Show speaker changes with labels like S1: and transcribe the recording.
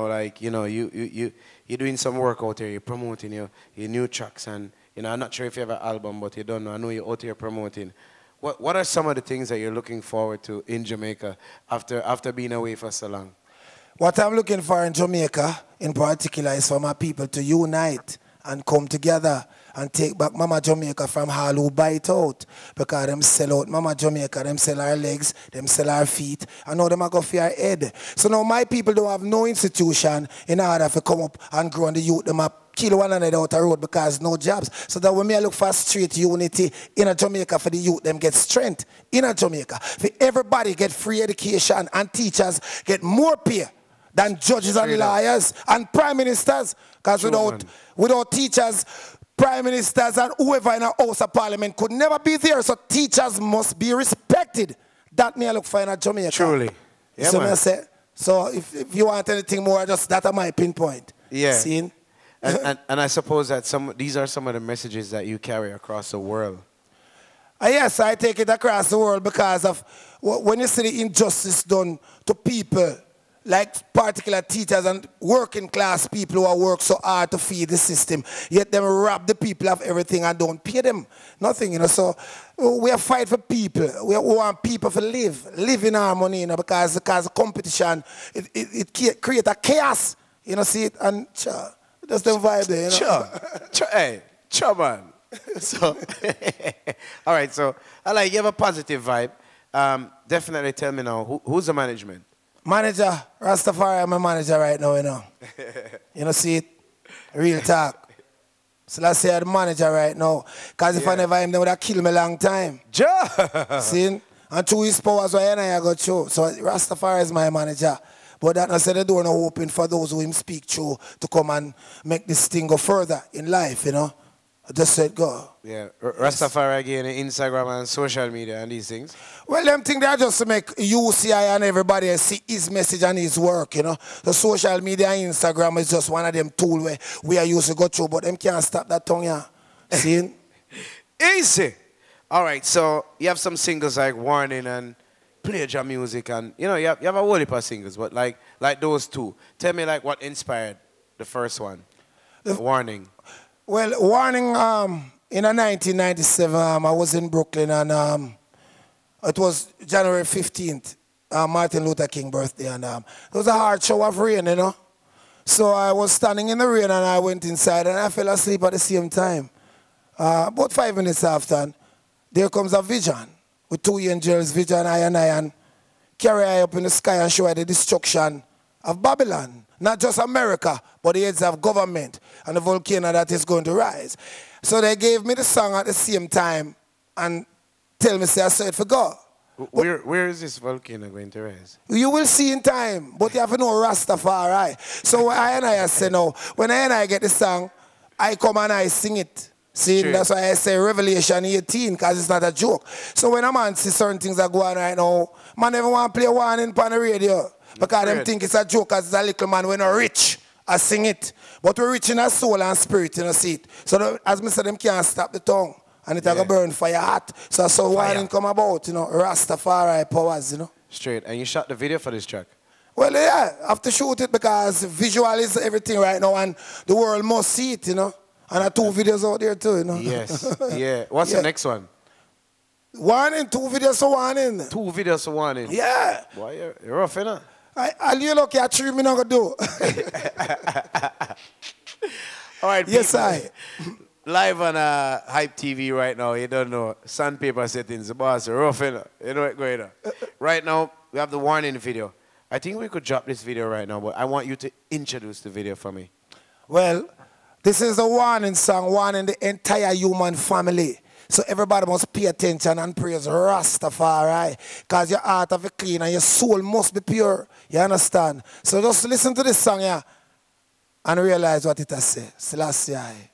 S1: like, you know, you're doing some work out here, you're promoting your new tracks, and, you know, I'm not sure if you have an album, but you don't know. I know you're out here promoting. What are some of the things that you're looking forward to in Jamaica after being away for so long?
S2: What I'm looking for in Jamaica, in particular, is for my people to unite and come together and take back Mama Jamaica from all who buy it out. Because them sell out Mama Jamaica, them sell our legs, them sell our feet, and now them are go for our head. So now my people don't have no institution in order to come up and grow, and the youth them up kill one another out the road because no jobs. So that when me I look for street unity in a Jamaica for the youth, them get strength in a Jamaica. For everybody get free education and teachers get more pay than judges and lawyers and prime ministers. Because without teachers, prime ministers and whoever in a House of Parliament could never be there. So teachers must be respected. That me I look for in a Jamaica.
S1: Truly. Yeah,
S2: so
S1: man.
S2: I say, so if you want anything more, just that are my pinpoint.
S1: Yeah.
S2: Seen?
S1: And I suppose that these are some of the messages that you carry across the world.
S2: Yes, I take it across the world because of when you see the injustice done to people, like particular teachers and working class people who work so hard to feed the system, yet them rob the people of everything and don't pay them nothing, you know. So we are fight for people. We want people to live in harmony, you know, because the competition, it creates a chaos, you know, see it, and that's the vibe there, you know.
S1: Hey, man. So, all right, so I like you have a positive vibe. Definitely tell me now, who's the management?
S2: Manager, Rastafari, I'm a manager right now, you know. You know, see it? Real talk. So let's say I'm the manager right now. Because if I never am, they would have killed me a long time. See? And through his powers, I got through. So Rastafari is my manager. But that not say the door no open for those who him speak through to come and make this thing go further in life, you know. I just said go.
S1: Yeah, Rastafari again, Instagram and social media and these things.
S2: Well, them things they are just to make UCI and everybody see his message and his work, you know. The social media and Instagram is just one of them tools where we are used to go through, but them can't stop that tongue, yeah. See?
S1: Easy. All right, so you have some singles like Warning and Pledge Your Music, and you know you have a whole heap of singles, but like those two. Tell me like what inspired the first one, Warning.
S2: Well, Warning, in 1997, I was in Brooklyn, and it was January 15th, Martin Luther King birthday, and it was a hard show of rain, you know. So I was standing in the rain, and I went inside, and I fell asleep at the same time. About 5 minutes after, and there comes a vision with two angels, vision I, and carry I up in the sky and show I the destruction of Babylon. Not just America, but the heads of government and the volcano that is going to rise. So they gave me the song at the same time and tell me, say, I saw it for God.
S1: Where is this volcano going to rise?
S2: You will see in time, but you have to know Rastafari. So I say no, when I get the song, I come and I sing it. See, that's why I say Revelation 18, because it's not a joke. So when a man see certain things that go on right now, man never want to play Warning on the radio. Because them think it's a joke, because it's a little man when we're rich, I sing it. But we're rich in our soul and spirit, you know, see it. So as I said, them can't stop the tongue. And it's going to burn fire hot. So that's how Warning come about, you know, Rastafari powers, you know.
S1: Straight. And you shot the video for this track?
S2: Well, yeah, I have to shoot it because visual is everything right now, and the world must see it, you know. And I have 2 videos out there too, you know.
S1: Yes, yeah. What's the next one?
S2: Warning, 2 videos for Warning.
S1: 2 videos for Warning?
S2: Yeah.
S1: Boy, you're rough, innit?
S2: I'll you lucky at 3 me not gonna do.
S1: All right,
S2: yes,
S1: people. Live on Hype TV right now, you don't know. Sandpaper settings, the boss, rough, innit? You know what's going on. Right now, we have the Warning video. I think we could drop this video right now, but I want you to introduce the video for me.
S2: Well, this is the Warning song, warning the entire human family. So everybody must pay attention and praise Rastafari. Because your heart have to be clean and your soul must be pure. You understand? So just listen to this song, yeah, and realize what it has said. Selassie.